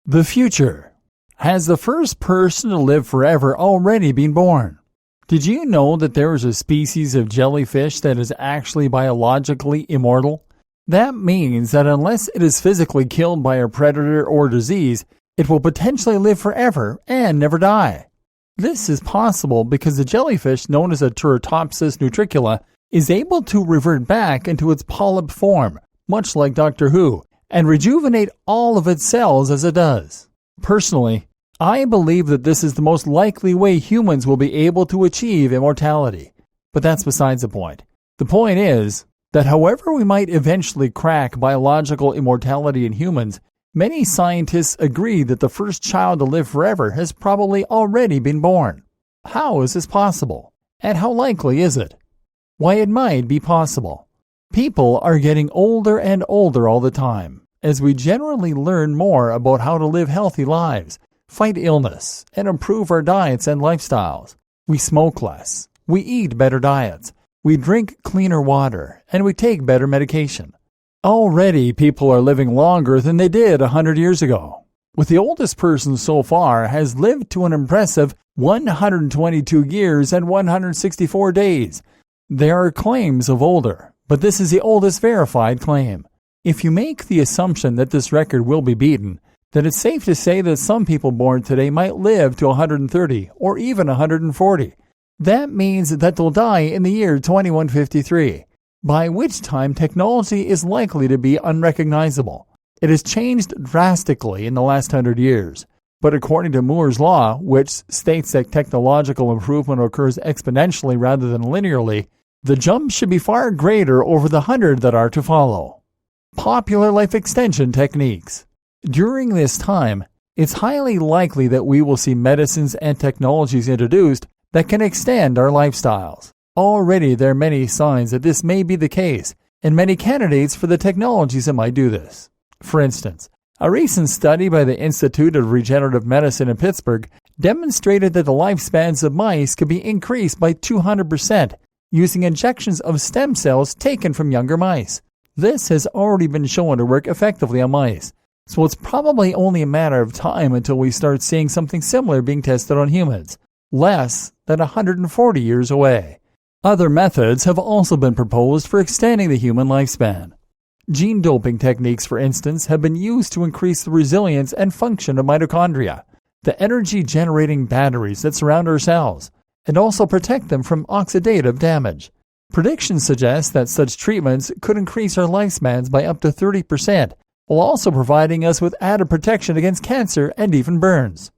The future. Has the first person to live forever already been born? Did you know that there is a species of jellyfish that is actually biologically immortal? That means that unless it is physically killed by a predator or disease, it will potentially live forever and never die. This is possible because the jellyfish known as a Turritopsis nutricula is able to revert back into its polyp form, much like Doctor Who, and rejuvenate all of its cells as it does. Personally, I believe that this is the most likely way humans will be able to achieve immortality. But that's besides the point. The point is that however we might eventually crack biological immortality in humans, many scientists agree that the first child to live forever has probably already been born. How is this possible? And how likely is it? Why, it might be possible. People are getting older and older all the time, as we generally learn more about how to live healthy lives, fight illness, and improve our diets and lifestyles. We smoke less, we eat better diets, we drink cleaner water, and we take better medication. Already, people are living longer than they did 100 years ago, with the oldest person so far has lived to an impressive 122 years and 164 days. There are claims of older, but this is the oldest verified claim. If you make the assumption that this record will be beaten, then it's safe to say that some people born today might live to 130 or even 140. That means that they'll die in the year 2153, by which time technology is likely to be unrecognizable. It has changed drastically in the last 100 years, but according to Moore's law, which states that technological improvement occurs exponentially rather than linearly, the jump should be far greater over the 100 that are to follow. Popular life extension techniques. During this time, it's highly likely that we will see medicines and technologies introduced that can extend our lifestyles. Already there are many signs that this may be the case, and many candidates for the technologies that might do this. For instance, a recent study by the Institute of Regenerative Medicine in Pittsburgh demonstrated that the lifespans of mice could be increased by 200% using injections of stem cells taken from younger mice. This has already been shown to work effectively on mice, so it's probably only a matter of time until we start seeing something similar being tested on humans, less than 140 years away. Other methods have also been proposed for extending the human lifespan. Gene doping techniques, for instance, have been used to increase the resilience and function of mitochondria, the energy-generating batteries that surround our cells, and also protect them from oxidative damage. Predictions suggest that such treatments could increase our lifespans by up to 30%, while also providing us with added protection against cancer and even burns.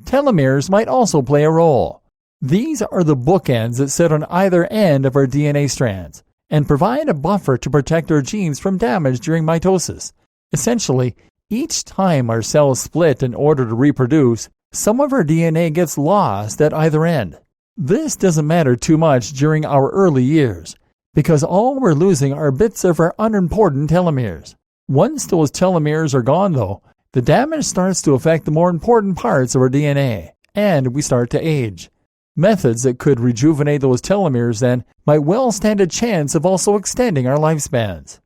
Telomeres might also play a role. These are the bookends that sit on either end of our DNA strands and provide a buffer to protect our genes from damage during mitosis. Essentially, each time our cells split in order to reproduce, some of our DNA gets lost at either end. This doesn't matter too much during our early years, because all we're losing are bits of our unimportant telomeres. Once those telomeres are gone, though, the damage starts to affect the more important parts of our DNA, and we start to age. Methods that could rejuvenate those telomeres then might well stand a chance of also extending our lifespans.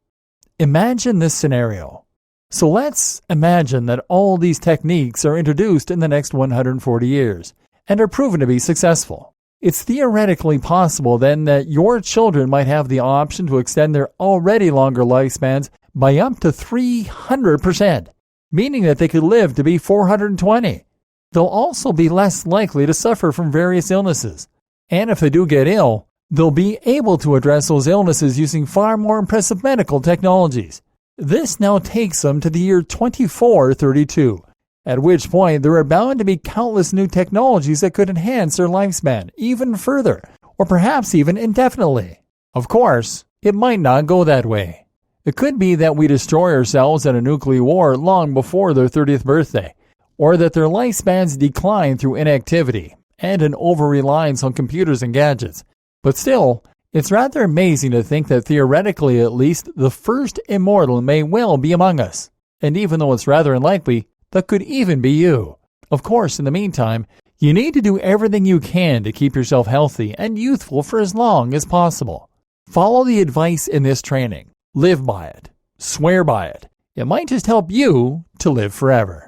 Imagine this scenario. So let's imagine that all these techniques are introduced in the next 140 years and are proven to be successful. It's theoretically possible then that your children might have the option to extend their already longer lifespans by up to 300%, meaning that they could live to be 420. They'll also be less likely to suffer from various illnesses. And if they do get ill, they'll be able to address those illnesses using far more impressive medical technologies. This now takes them to the year 2432, at which point there are bound to be countless new technologies that could enhance their lifespan even further, or perhaps even indefinitely. Of course, it might not go that way. It could be that we destroy ourselves in a nuclear war long before their 30th birthday, or that their lifespans decline through inactivity and an over-reliance on computers and gadgets. But still, it's rather amazing to think that theoretically at least, the first immortal may well be among us. And even though it's rather unlikely, that could even be you. Of course, in the meantime, you need to do everything you can to keep yourself healthy and youthful for as long as possible. Follow the advice in this training. Live by it. Swear by it. It might just help you to live forever.